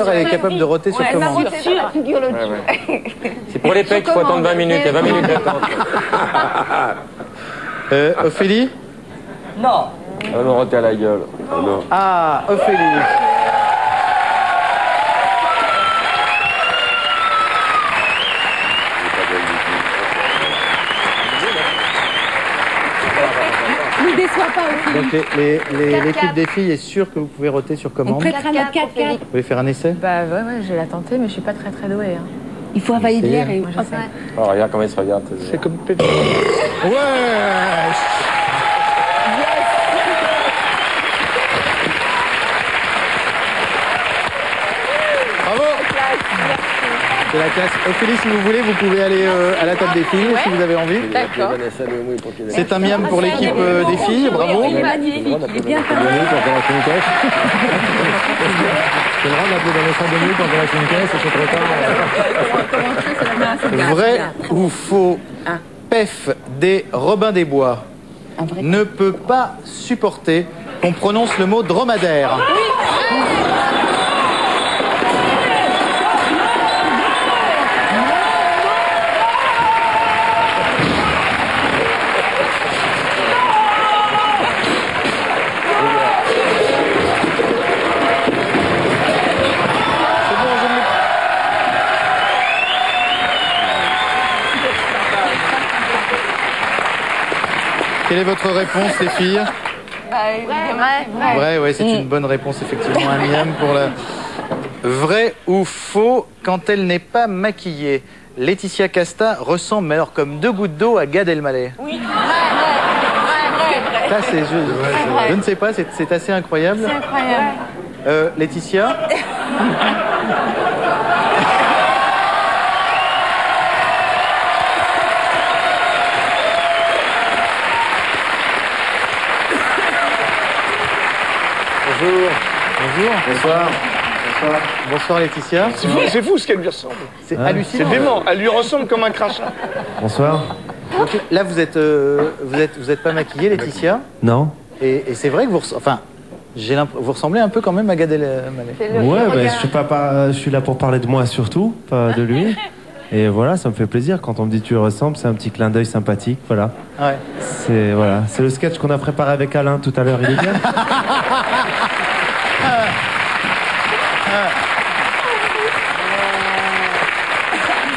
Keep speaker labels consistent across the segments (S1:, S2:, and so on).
S1: d'ailleurs, elle est capable de roter sur commande.
S2: C'est pour les pecs qu'il faut attendre 20 minutes. Il y a 20 minutes d'attente.
S1: Ophélie?
S3: Non.
S2: Elle me roter à la gueule.
S4: Oh non.
S1: Ah, Ophélie.
S5: Ne déçois pas aussi.
S1: Donc l'équipe des filles est sûre que vous pouvez roter sur
S5: On
S1: commande. Vous
S5: prêtera notre 4x4.
S1: voulez faire un essai?
S6: Bah ouais, je l'ai tenté, mais je suis pas très douée. Hein.
S5: Il faut avaler de l'air et...
S6: Moi, je sais.
S2: Oh, regarde comment il se regarde.
S1: C'est comme Pépé. Ouais. Bravo. C'est la classe. Ophélie, si vous voulez, vous pouvez aller à la table des filles, si vous avez envie.
S6: D'accord.
S1: C'est un miam pour l'équipe des filles, bravo.
S5: Il est magnifique, il est bien fait.
S2: C'est le droit d'appeler Vanessa Demouy pour la caisse, c'est trop tard.
S1: Vrai ou faux, Pef des Robins des Bois ne peut pas supporter qu'on prononce le mot dromadaire. Quelle est votre réponse, les filles? Vrai, ouais, c'est une bonne réponse, effectivement. Un miam pour la... Vrai ou faux, quand elle n'est pas maquillée, Laetitia Casta ressemble, mais alors comme deux gouttes d'eau, à Gad Elmaleh.
S6: Oui.
S1: Ça, c'est... Je ne sais pas, c'est assez incroyable.
S6: C'est incroyable.
S1: Laetitia? Bonjour. Bonjour. Bonsoir. Bonsoir. Bonsoir Laetitia.
S7: C'est fou ce qu'elle lui ressemble.
S1: C'est hallucinant.
S7: C'est dément. Elle lui ressemble comme un crachat.
S4: Bonsoir.
S1: Donc là, vous êtes pas maquillée, Laetitia.
S4: Non.
S1: Et c'est vrai que vous ressemblez un peu quand même à Gad Elmaleh.
S4: Ouais, ben, je suis là pour parler de moi surtout, pas de lui. Et voilà, ça me fait plaisir. Quand on me dit tu ressembles, c'est un petit clin d'œil sympathique, voilà.
S1: Ouais.
S4: C'est le sketch qu'on a préparé avec Alain tout à l'heure. Il est bien.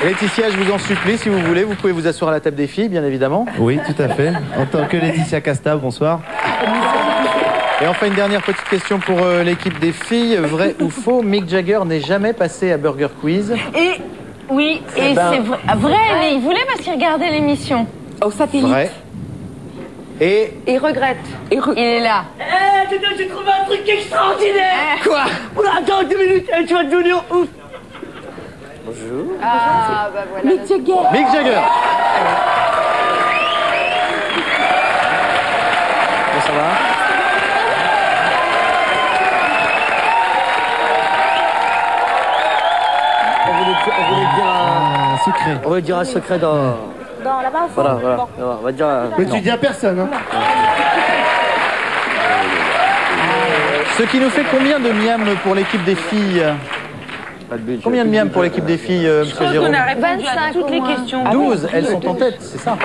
S1: Laetitia, je vous en supplie, si vous voulez, vous pouvez vous asseoir à la table des filles, bien évidemment.
S4: Oui, tout à fait. En tant que Laetitia Casta, bonsoir.
S1: Et enfin, une dernière petite question pour l'équipe des filles. Vrai ou faux, Mick Jagger n'est jamais passé à Burger Quiz.
S6: Et oui, et c'est vrai, mais il voulait parce qu'il regardait l'émission.
S5: Au satellite.
S1: Vrai. Et
S5: Il regrette.
S6: Il est là.
S3: J'ai trouvé un truc extraordinaire.
S1: quoi?
S3: Oula, attends 2 minutes, tu vas devenir ouf.
S5: Ah, bah voilà. Mick Jagger.
S1: Mick Jagger. Bon, ça va?
S3: On voulait dire
S4: Un secret.
S3: on voulait dire un secret dans
S5: là-bas.
S3: voilà. On va dire
S7: Mais tu dis à personne, hein.
S1: Ce qui nous fait combien de miam pour l'équipe des filles? Combien de miam pour l'équipe des filles, monsieur Jérôme?
S6: On a répondu à toutes les questions.
S1: 12, elles sont en tête, c'est ça.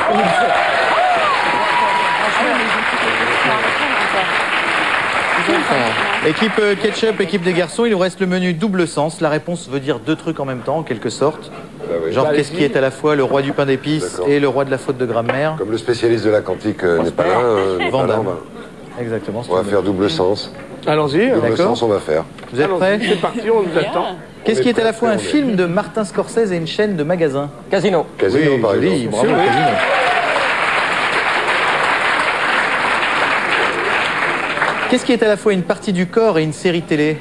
S1: Équipe ketchup, équipe des garçons, il nous reste le menu double sens. La réponse veut dire deux trucs en même temps, en quelque sorte. Genre, qu'est-ce qui est à la fois le roi du pain d'épices et le roi de la faute de grammaire?
S4: Comme le spécialiste de la quantique n'est pas là,
S1: Van Damme. Exactement.
S4: on va faire double sens.
S7: Allons-y.
S4: Double
S1: D'accord.
S4: sens, on va faire.
S1: Vous êtes prêts?
S7: C'est parti, on nous attend.
S1: Qu'est-ce qui est à la fois un film de Martin Scorsese et une chaîne de magasins?
S2: Casino.
S4: Casino, par
S1: joli,
S4: exemple.
S1: bravo, Casino. Qu'est-ce qui est à la fois une partie du corps et une série télé?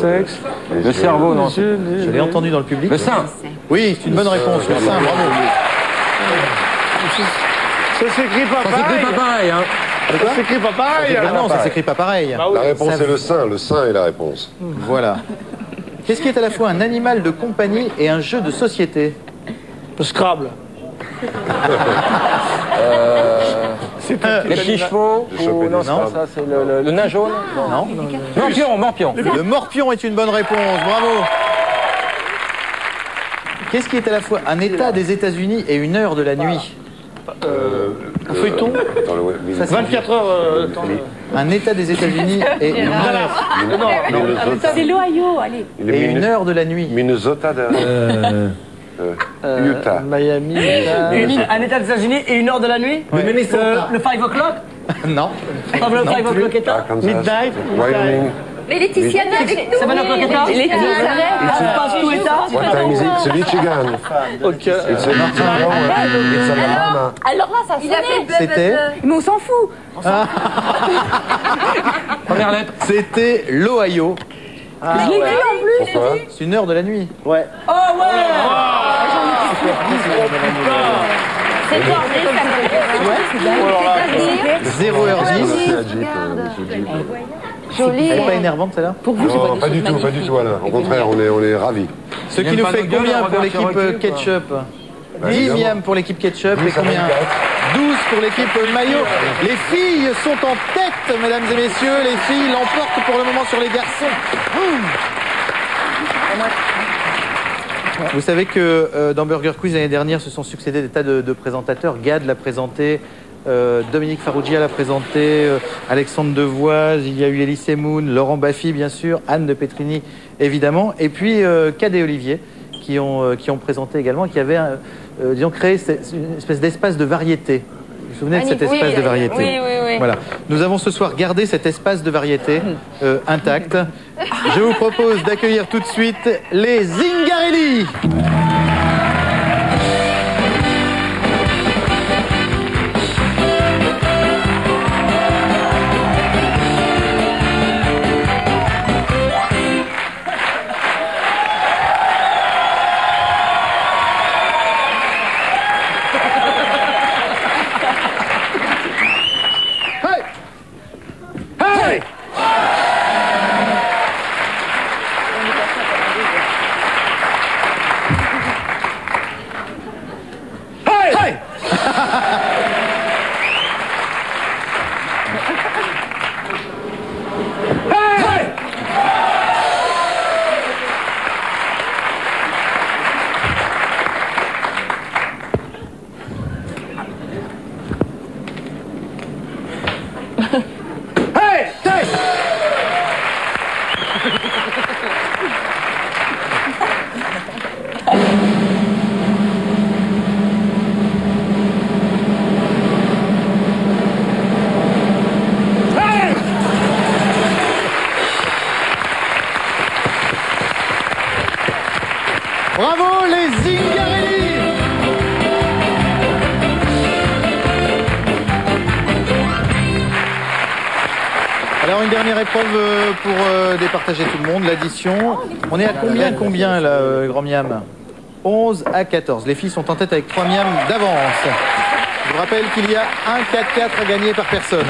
S7: Sexe.
S2: Le cerveau, non.
S1: Je l'ai entendu dans le public.
S2: Le sein.
S1: Oui, c'est une bonne réponse. Le sein, bravo.
S7: Ça s'écrit pas
S2: Ça s'écrit pas
S7: pareil.
S2: pareil, hein.
S7: Ça s'écrit pas pareil.
S1: Ah non, ça s'écrit pas pareil.
S7: Bah oui.
S4: La réponse
S1: Ça-
S4: est le sein. Le sein est la réponse.
S1: Voilà. Qu'est-ce qui est à la fois un animal de compagnie et un jeu de société?
S7: Le Scrabble.
S2: Les petits chevaux ou... Non, c'est pas ça, c'est le nain jaune.
S1: Non.
S2: Morpion.
S1: Le morpion est une bonne réponse, bravo. Qu'est-ce qui est à la fois un état des États-Unis et une heure de la nuit?
S7: Un feuilleton. 24 heures.
S1: Un état des États-Unis et une heure.
S5: C'est l'Ohio, allez.
S1: Et une heure de la nuit.
S8: Minnesota de... Utah.
S1: Miami.
S3: Un état des États-Unis et une heure de la nuit. Le 5 o'clock.
S1: Non.
S3: Pas le 5 o'clock est tard.
S8: Kansas.
S7: Midnight.
S8: Wyoming.
S5: Mais Laetitia, viens avec nous.
S3: 7 o'clock est tard. Tu passes tout est tard.
S8: What time is it? It's Michigan.
S7: Ok.
S8: It's Alabama.
S5: Alors là, ça sonnait.
S1: C'était
S5: Mais on s'en fout.
S2: Première lettre.
S1: C'était l'Ohio.
S5: Je l'ai vu en plus.
S8: Pourquoi?
S1: C'est une heure de la nuit.
S3: Ouais. Oh ouais.
S6: C'est quoi,
S1: C'est-à-dire 0h10.
S6: Joli.
S1: Elle n'est pas énervante celle-là?
S8: Non, pas du tout, Alain. Au contraire, on est ravis.
S1: Ce qui nous fait combien pour l'équipe ketchup? 10 miam pour l'équipe ketchup et combien? 12 pour l'équipe maillot. Les filles sont en tête, mesdames et messieurs. Les filles l'emportent pour le moment sur les garçons. Vous savez que dans Burger Quiz l'année dernière se sont succédés des tas de présentateurs. Gad l'a présenté, Dominique Farrugia l'a présenté, Alexandre Devoise, il y a eu Elie Semoun, Laurent Baffy bien sûr, Anne de Petrini évidemment, et puis Cad et Olivier qui ont présenté également et qui avaient disons, créé une espèce d'espace de variété. Vous vous souvenez de cet espace de variété?
S6: Oui.
S1: Voilà. Nous avons ce soir gardé cet espace de variété intact. Je vous propose d'accueillir tout de suite les Zingarelli. Bravo les Zingarelli. Alors une dernière épreuve pour départager tout le monde, l'addition. On est à combien là, grand miam? 11 à 14. Les filles sont en tête avec 3 miams d'avance. Je vous rappelle qu'il y a un 4-4 à gagner par personne.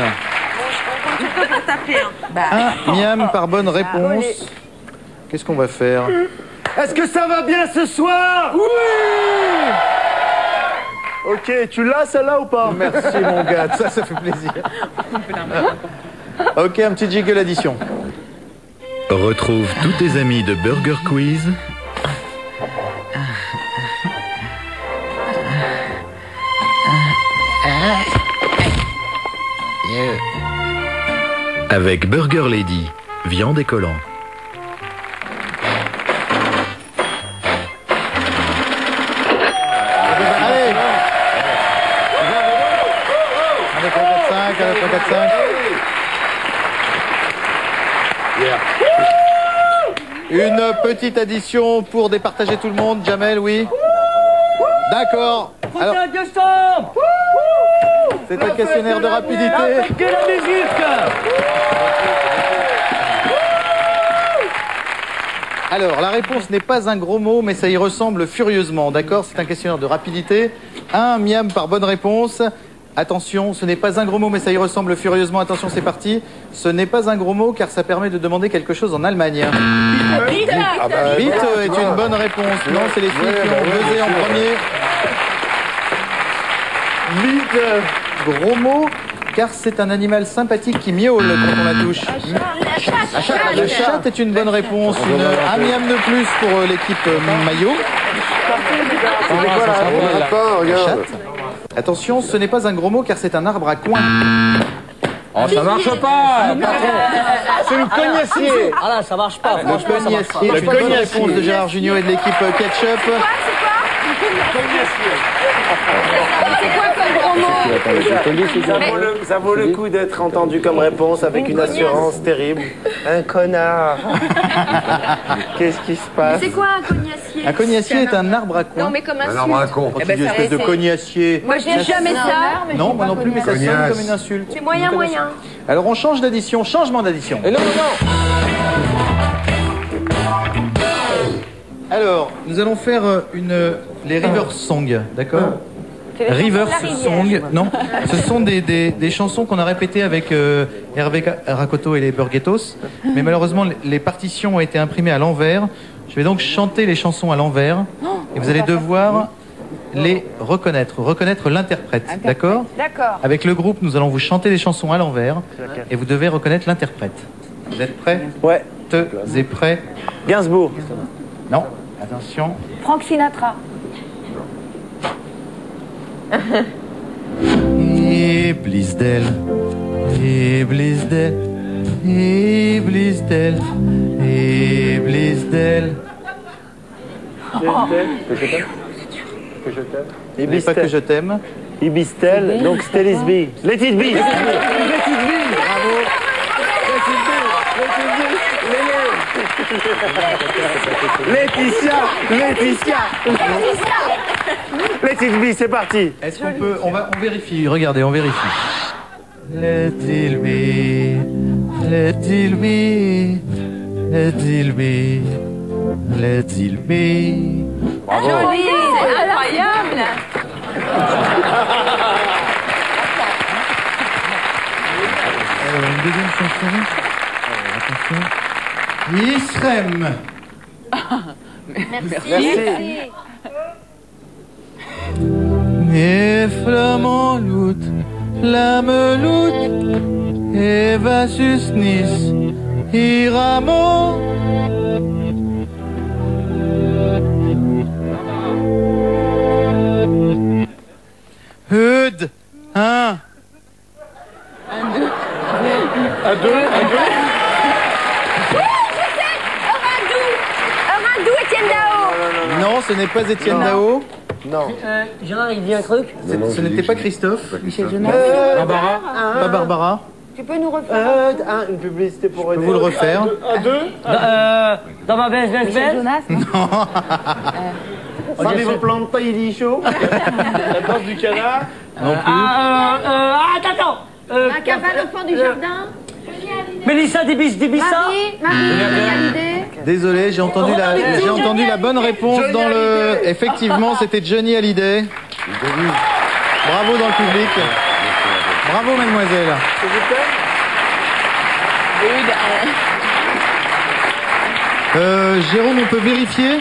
S1: Un miam par bonne réponse. Qu'est-ce qu'on va faire?
S3: Est-ce que ça va bien ce soir?
S7: Oui. Ok, tu l'as celle-là ou pas?
S1: Merci mon gars, ça fait plaisir. Ok, un petit jiggle addition.
S9: Retrouve tous tes amis de Burger Quiz avec Burger Lady, viande et collant.
S1: Allez 1, 2, 3, 4, 5, 1, 2, 3, 4, 5. Une petite addition pour départager tout le monde. Jamel, oui? D'accord. Alors, c'est un questionnaire de rapidité.
S3: Que la musique.
S1: Alors, la réponse n'est pas un gros mot, mais ça y ressemble furieusement. D'accord? C'est un questionnaire de rapidité. Un miam par bonne réponse. Attention, ce n'est pas un gros mot, mais ça y ressemble furieusement. Attention, c'est parti. Ce n'est pas un gros mot, car ça permet de demander quelque chose en Allemagne. Vite est une bonne réponse. Non, c'est les filles qui ont buzzé en premier. Vite. Gros mot. car c'est un animal sympathique qui miaule quand on la touche. Le chat est une bonne réponse. Un miam de plus pour l'équipe maillot. Attention, ce n'est pas un gros mot car c'est un arbre à coin.
S2: Oh, ça marche pas.
S7: C'est le cognacier.
S3: Ah là, ça marche pas.
S1: Le cognacier. Une bonne réponse de Gérard Junior et de l'équipe Ketchup.
S2: Ça vaut le coup d'être entendu comme réponse avec une assurance terrible. Un connard. Qu'est-ce qui se passe?
S5: C'est quoi un cognacier?
S1: Un cognacier est un arbre à coin.
S5: Non, mais comme un
S8: arbre à con.
S1: Une espèce de cognacier.
S5: Moi, j'ai jamais ça.
S1: Non, moi non plus, mais ça sonne comme une insulte.
S5: C'est moyen.
S1: Alors on change d'addition, changement d'addition.
S2: Non.
S1: Alors, nous allons faire les River Song, d'accord? River Song, non. Ce sont des chansons qu'on a répétées avec Hervé Rakoto et les Burguetos, mais malheureusement les partitions ont été imprimées à l'envers. Je vais donc chanter les chansons à l'envers et vous allez devoir les reconnaître l'interprète, d'accord?
S5: D'accord.
S1: Avec le groupe, nous allons vous chanter les chansons à l'envers et vous devez reconnaître l'interprète. Vous êtes prêts?
S2: Ouais.
S1: Vous êtes prêts?
S2: Gainsbourg.
S1: Non. Attention.
S5: Frank Sinatra.
S1: Et Blisdel, et Blisdel, et Blisdel, et Blisdel.
S2: Que je t'aime.
S1: N'oublie pas que je t'aime.
S2: Ibistel, donc c'était Lisby. Let it be.
S1: Bravo.
S2: Laetitia. Let it be, c'est parti.
S1: Est-ce qu'on peut, on vérifie, regardez, on vérifie. Let it be, let it be, let it be, let it be.
S2: Bravo.
S5: Joli, c'est incroyable.
S1: Une deuxième chanson. Attention. Israëm.
S5: Merci.
S1: Et flamand lout, flamme lout, et va sus Nice, iramo. Hud, un.
S7: À deux.
S5: Orindou, Étienne Dao.
S1: Non, ce n'est pas Étienne Dao.
S2: Non.
S3: Gérard, il dit un truc.
S1: Ce n'était pas Christophe.
S5: Michel Jonas.
S2: Barbara.
S1: Pas Barbara.
S5: Tu peux nous refaire
S2: Une publicité pour
S1: Je peux
S2: aider.
S1: vous le refaire.
S7: À deux.
S3: Dans ma baisse.
S5: Michel Jonas.
S2: Savez-vous planter, il est chaud.
S7: La danse du canard.
S1: Non plus.
S3: Attends.
S5: Un cavale au fond du jardin.
S3: Mélissa d'Ibissa.
S5: Marie Hallyday.
S1: Désolé, j'ai entendu la bonne réponse dans le. Effectivement, c'était Johnny Hallyday. Bravo dans le public. Bravo, mademoiselle. Jérôme, on peut vérifier?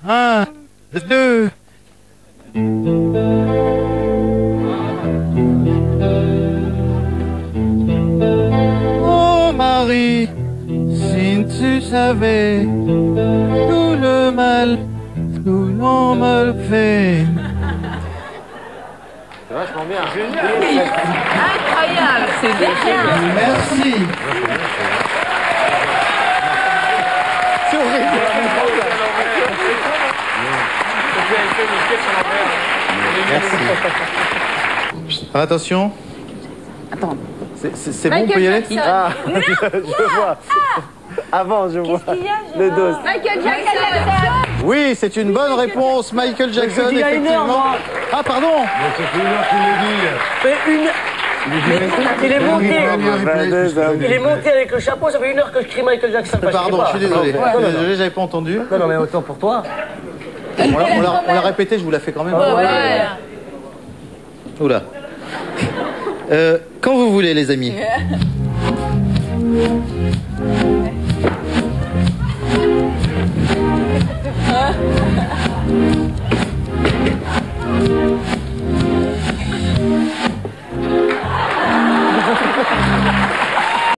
S1: 1, 2. Oh Marie, si tu savais tout le mal que l'on me fait.
S2: C'est vachement bien.
S5: Incroyable. C'est bien.
S1: Merci. C'est horrible. Merci. Attention.
S5: Attends.
S1: C'est bon, on peut y aller?
S2: Ah, je vois. Avant, je vois. Le dos.
S5: Michael Jackson.
S1: Oui, c'est une bonne réponse, Michael Jackson,
S3: Il y a une heure,
S1: effectivement.
S3: moi.
S1: Ah, pardon.
S3: Mais il est monté. Il est monté avec le chapeau, ça fait 1 heure que je crie Michael Jackson.
S1: Pardon, je suis désolé. Désolé, j'avais pas entendu.
S3: Non, mais autant pour toi.
S1: On l'a répété, je vous la fais quand même.
S5: Ouais.
S1: Oula. Quand vous voulez, les amis.